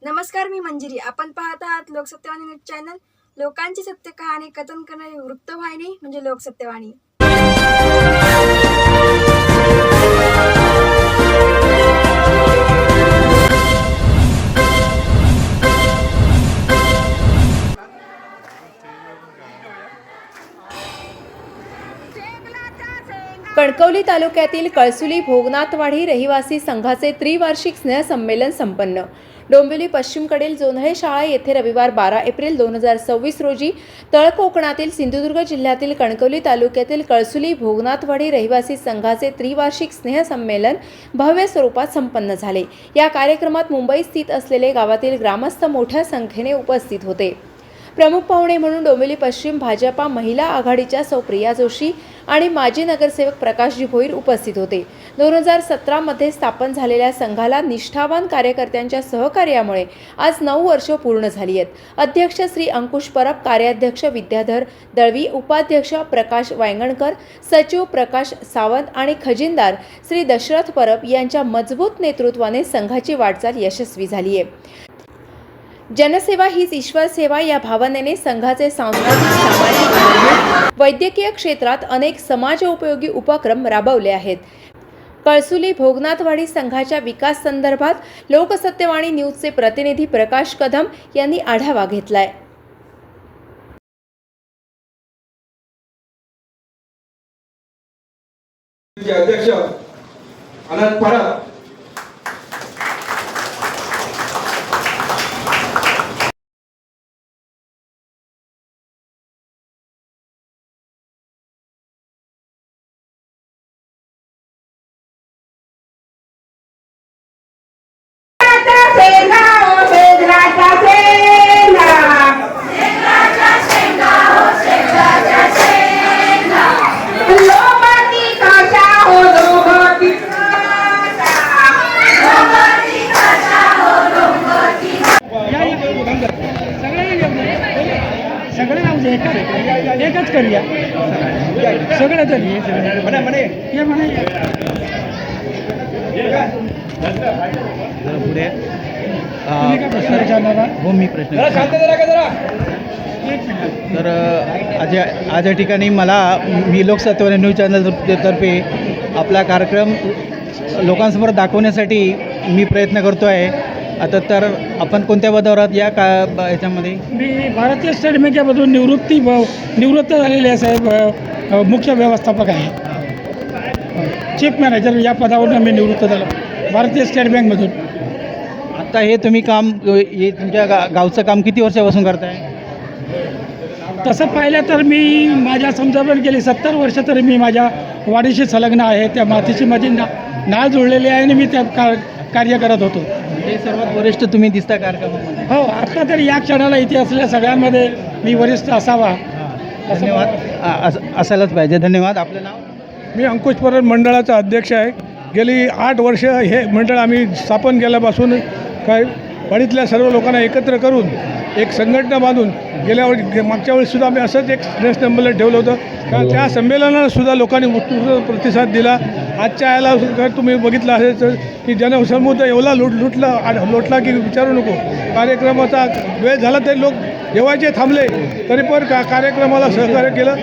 नमस्कार, मी मंजिरी. आपण पाहत आहात लोकसत्यवाणी न्यूज चॅनल. लोकांची सत्य कहाणी कथन करणारी वृत्तवाहिनी म्हणजे लोकसत्यवाणी. कणकवली तालुक्यातील कळसुली भोगनाथवाडी रहिवासी संघाचे त्रिवार्षिक स्नेहसंमेलन संपन्न. डोंबिवली पश्चिमकडील जोन्हळे शाळा येथे रविवार 12 एप्रिल 2026 रोजी तळ कोकणातील सिंधुदुर्ग जिल्ह्यातील कणकवली तालुक्यातील कळसुली भोगनाथवाडी रहिवासी संघाचे त्रिवार्षिक स्नेहसंमेलन भव्य स्वरूपात संपन्न झाले. या कार्यक्रमात मुंबई स्थित असलेले गावातील ग्रामस्थ मोठ्या संख्येने उपस्थित होते. प्रमुख पाहुणे म्हणून डोंबिवली पश्चिम भाजपा महिला आघाडीच्या सौ प्रिया जोशी आणि माजी नगरसेवक प्रकाशजी भोईर उपस्थित होते. 2017 मध्ये स्थापन झालेल्या संघाला निष्ठावान कार्यकर्त्यांच्या सहकार्यामुळे आज 9 वर्ष पूर्ण झाली आहेत. अध्यक्ष श्री अंकुश परब, कार्याध्यक्ष विद्याधर दळवी, उपाध्यक्ष प्रकाश वायंगणकर, सचिव प्रकाश सावंत आणि खजिनदार श्री दशरथ परब यांच्या मजबूत नेतृत्वाने संघाची वाटचाल यशस्वी झाली आहे. जनसेवा हीच ईश्वर सेवा या भावनेने संघाचे सांस्कृतिक, सामाजिक, धार्मिक, वैद्यकीय क्षेत्रात अनेक समाजोपयोगी उपक्रम राबवले आहेत. कळसुली भोगनाथवाडी संघाच्या विकास संदर्भात लोकसत्यवाणी न्यूजचे प्रतिनिधी प्रकाश कदम यांनी आढावा घेतलाय. अध्यक्ष अनंत परब, सगळे नाव एकच करूया सगळे तरी पुढे हो मी प्रश्न तर आज या ठिकाणी मी लोकसत्यवाणी न्यूज चॅनल तर्फे आपला कार्यक्रम लोकांसमोर दाखवण्यासाठी मी प्रयत्न करतो आहे. आता तर आपण कोणत्या पदावर आहात याच्यामध्ये? मी भारतीय स्टेट बँकेमधून निवृत्त झालेले साहेब मुख्य व्यवस्थापक आहे. चीफ मॅनेजर या पदावरून मी निवृत्त झालो भारतीय स्टेट बँकमधून. आता हे तुम्ही काम तुमच्या गावचं काम किती वर्षापासून करताय? तसं पाहिलं तर मी माझ्या समजावून गेली 70 वर्ष तरी मी माझ्या वाडीशी संलग्न आहे. त्या मातीशी माझी नाळ जुळलेली आहे आणि मी त्या कार्य करत होतो. हे सर्वात वरिष्ठ तुम्ही दिसता कार्यक्रमामध्ये. हो, आता तरी या क्षणाला इथे असलेल्या सगळ्यांमध्ये मी वरिष्ठ असावा. धन्यवाद. असायलाच पाहिजे. धन्यवाद. आपलं नाव? मी अंकुश परब मंडळाचा अध्यक्ष आहे. गेली 8 वर्ष हे मंडळ आम्ही स्थापन केल्यापासून वाडीतल्या सर्व लोकांना एकत्र करून एक संघटना बांधून मागच्या वेळेससुद्धा आम्ही असंच एक संमेलन ठेवलं होतं. कारण त्या संमेलनाला सुद्धा लोकांनी उत्स्फूर्त प्रतिसाद दिला. आजच्या याला तुम्ही बघितलं असेल की जनसमुद्र एवढा लोटला की विचारू नको. कार्यक्रमाचा वेळ झाला तरी लोक जेवायचे थांबले तरी पण कार्यक्रमाला सहकार्य केलं.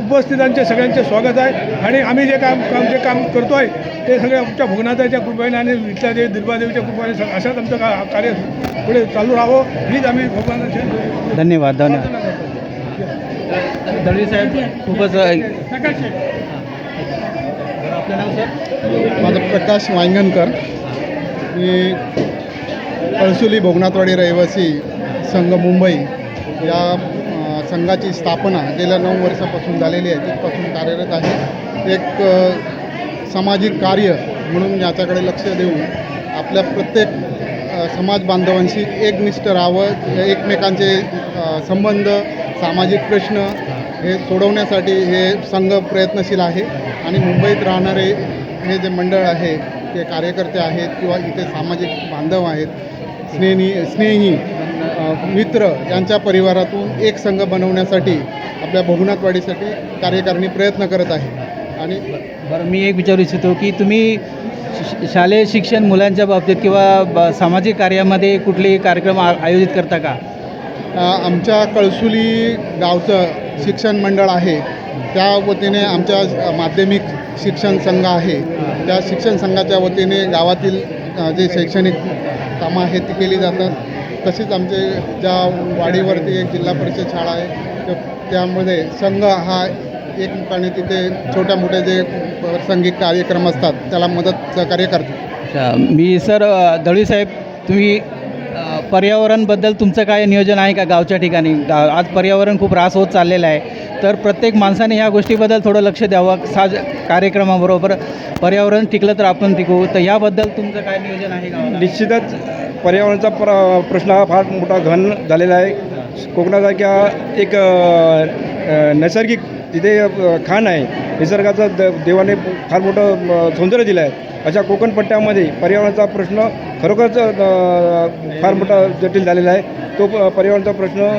उपस्थितांचे सगळ्यांचे स्वागत आहे. आणि आम्ही जे काम करतो आहे ते सगळे आमच्या भोगनाथाच्या कृपेने आणि इथल्या दुर्गादेवीच्या कृपेने असंच आमचं कार्य पुढे चालू राहावं हीच आम्ही भगवानाचे धन्यवाद. दळवी साहेब खूपच. आपलं नाव सर? माझं प्रकाश वायंगणकर. मी कळसुली भोगनाथवाडी रहिवासी संघ मुंबई या संघाची स्थापना गेल्या 9 वर्षापासून झालेली आहे. तिथपासून कार्यरत आहे. एक सामाजिक कार्य म्हणून याच्याकडे लक्ष देऊन आपल्या प्रत्येक समाज बांधवांशी एकनिष्ठ राहावं. एकमेकांचे संबंध, सामाजिक प्रश्न हे सोडवण्यासाठी हे संघ प्रयत्नशील आहे. आणि मुंबईत राहणारे हे जे मंडळ आहे ते कार्यकर्ते आहेत किंवा इथे सामाजिक बांधव आहेत, स्नेही मित्र यांच्या परिवारातून एक संघ बनवण्यासाठी आपल्या भोगनाथवाडीसाठी कार्यकारिणी प्रयत्न करत आहे. आणि बरं, मी एक विचारू इच्छितो की तुम्ही शालेय शिक्षण मुलांच्या बाबतीत किंवा सामाजिक कार्यामध्ये कुठलेही कार्यक्रम आयोजित करता का? आमच्या कळसुली गावचं शिक्षण मंडळ आहे, त्या वतीने आमच्या माध्यमिक शिक्षण संघ आहे, त्या शिक्षण संघाच्या वतीने गावातील जे शैक्षणिक कामं आहेत ती केली जातात. तसेच आमचे ज्या वाडीवरती एक जिल्हा परिषद शाळा आहे त्यामध्ये संघ हा एकमुखाने तिथे छोट्या मोठे जे सांघिक कार्यक्रम असतात त्याला मदत सहकार्य करतो. अच्छा, मी सर दळवी साहेब, तुम्ही पर्यावरणबद्दल तुमचं काय नियोजन आहे का गावच्या ठिकाणी? आज पर्यावरण खूप ऱ्हास होत चाललेलं आहे, तर प्रत्येक माणसाने ह्या गोष्टीबद्दल थोडं लक्ष द्यावं. कार्यक्रमाबरोबर पर्यावरण टिकलं तर आपण टिकू, तर याबद्दल तुमचं काय नियोजन आहे गावाला? निश्चितच पर्यावरणाचा प्रश्न हा फार मोठा घन झालेला आहे. कोकणासारख्या एक नैसर्गिक तिथे खाण आहे, निसर्गाचं देवाने फार मोठं सौंदर्य दिलं आहे. अशा कोकण पट्ट्यामध्ये पर्यावरणाचा प्रश्न खरोखरच फार मोठा जटिल झालेला आहे. तो पर्यावरणाचा प्रश्न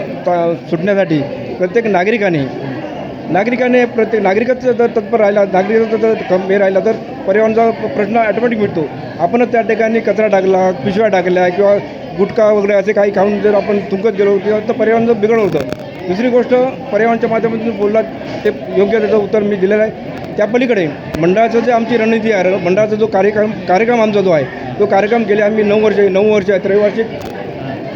सुटण्यासाठी प्रत्येक नागरिकाने प्रत्येक नागरिकच जर तत्पर राहिला, नागरिक जर हे राहिला तर पर्यावरणाचा प्रश्न ॲटोमॅटिक मिटतो. आपणच त्या ठिकाणी कचरा टाकला, पिशव्या टाकल्या किंवा गुटखा वगैरे असे काही खाऊन जर आपण थुंकत गेलो किंवा तर पर्यावरणाचं बिघड होतं. दुसरी गोष्ट, पर्यावरणाच्या माध्यमातून बोललात ते योग्य त्याचं उत्तर मी दिलेलं आहे. त्या पलीकडे मंडळाचं जे आमची रणनीती आहे, मंडळाचा जो कार्यक्रम आमचा जो आहे तो कार्यक्रम गेले आम्ही 9 वर्ष आहे त्रैवार्षिक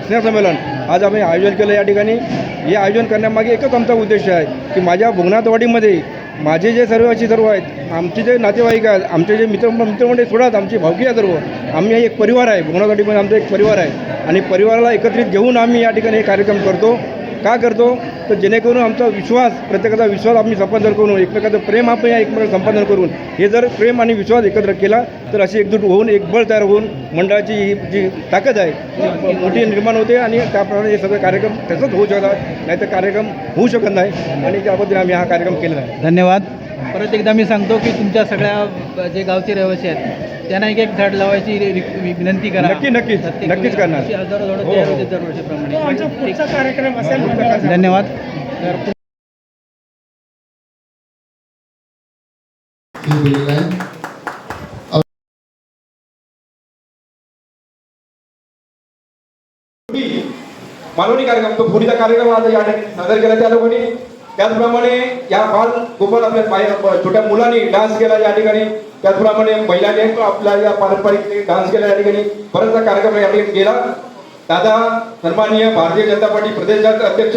स्नेहसंमेलन आज आम्ही आयोजन केलं या ठिकाणी. हे आयोजन करण्यामागे एकच आमचा उद्देश आहे की माझ्या भोगनाथवाडीमध्ये माझे जे सर्व आहेत, आमचे जे नातेवाईक आहेत, आमचे जे मित्रमंडळी सोडात आमची भावकी आहे सर्व, आम्ही एक परिवार आहे. भोगनाथवाडीमध्ये आमचा एक परिवार आहे आणि परिवाराला एकत्रित घेऊन आम्ही या ठिकाणी हे कार्यक्रम करतो. का करतो तर जेणेकरून आमचा विश्वास, प्रत्येकाचा विश्वास आम्ही संपादन करून, एकमेकाचं प्रेम आपण या एकमेकांना संपादन करून, हे जर प्रेम आणि विश्वास एकत्र केला तर अशी एकजूट होऊन एक बळ तयार होऊन मंडळाची ही जी ताकद आहे ती मोठी निर्माण होते आणि त्याप्रमाणे हे सगळे कार्यक्रम तसंच होऊ शकतात, नाहीतर कार्यक्रम होऊ शकत नाही आणि त्याबद्दल आम्ही हा कार्यक्रम केलेला आहे. धन्यवाद. परत एकदा मी सांगतो की तुमच्या सगळ्या जे गावचे रहिवासी आहेत त्यांना एक झाड लावायची विनंती करा. नक्कीच करणार. हजारो झाडं तयार होते दरवर्षीप्रमाणे. आमचा पुढचा कार्यक्रम असेल. धन्यवाद. मालवणी कार्यक्रम, तो फुडीचा कार्यक्रम आज या ठिकाणी सादर केला त्या लोकांनी. त्याचप्रमाणे या गोपाल आपल्या छोट्या मुलांनी डान्स केला या ठिकाणी. त्याचप्रमाणे महिलांनी आपल्या या पारंपरिक डान्स केला या ठिकाणी. बराचसा कार्यक्रम या ठिकाणी गेला. दादा सन्माननीय भारतीय जनता पार्टी प्रदेशाचे अध्यक्ष,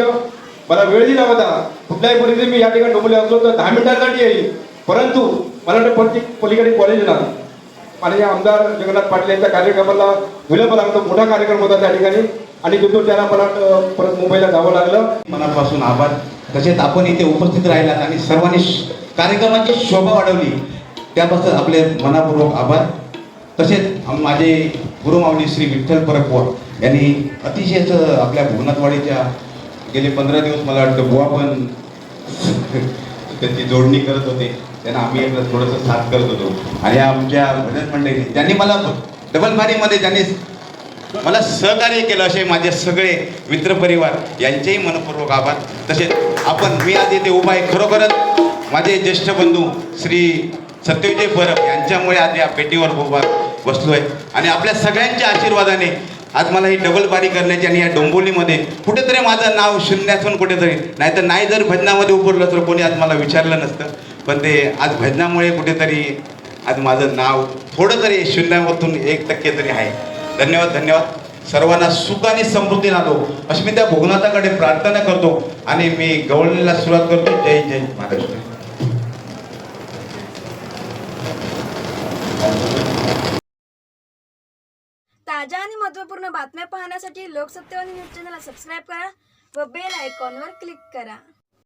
मला वेळ दिला होता. कुठल्याही परिस्थितीत मी या ठिकाणी डोंबले असलो तर 10 मिनिटांसाठी येईल, परंतु मला वाटतं प्रत्येक पलीकडे कॉलेजला आणि आमदार जगन्नाथ पाटील यांच्या कार्यक्रमाला विलंब लागतो. मोठा कार्यक्रम होता त्या ठिकाणी आणि तिथून त्याला मला परत मुंबईला जावं लागलं. मनापासून आभार. तसेच आपण इथे उपस्थित राहिलात आणि सर्वांनी कार्यक्रमाची शोभा वाढवली त्याबद्दल आपले मनापूर्वक आभार. तसेच माझे गुरुमाऊली श्री विठ्ठल परब बुवा यांनी अतिशय आपल्या भुवनाथवाडीच्या गेले 15 दिवस मला वाटतं बुवा पण त्यांची जोडणी करत होते, त्यांना आम्ही थोडंसं साथ करत होतो. आणि आमच्या भजन मंडळी त्यांनी मला डबल फारीमध्ये त्यांनी मला सहकार्य केलं, असे माझे सगळे मित्रपरिवार यांचेही मनपूर्वक आभार. तसेच मी आज इथे उभा आहे खरोखरच माझे ज्येष्ठ बंधू श्री सत्यविजय परब यांच्यामुळे आज या पेटीवर उभा बसलो आहे आणि आपल्या सगळ्यांच्या आशीर्वादाने आज मला ही डबल बारी करण्याची आणि या डोंबिवलीमध्ये कुठेतरी माझं नाव शून्यातून कुठेतरी, नाहीतर नाही जर भजनामध्ये उतरलं तर कोणी आज मला विचारलं नसतं, पण ते आज भजनामुळे कुठेतरी आज माझं नाव थोडं तरी शून्यातून 1% तरी आहे. धन्यवाद. सर्वांना सुख आणि समृद्धी नांदो अशी मी त्या भोगनाथाकडे प्रार्थना करतो आणि मी गवळणीला सुरुवात करतो. जय महाराष्ट्र. ताज्या आणि महत्त्वपूर्ण बातम्या पाहण्यासाठी लोकसत्तेवाणी न्यूज चॅनलला सबस्क्राईब करा व बेल आयकॉनवर क्लिक करा.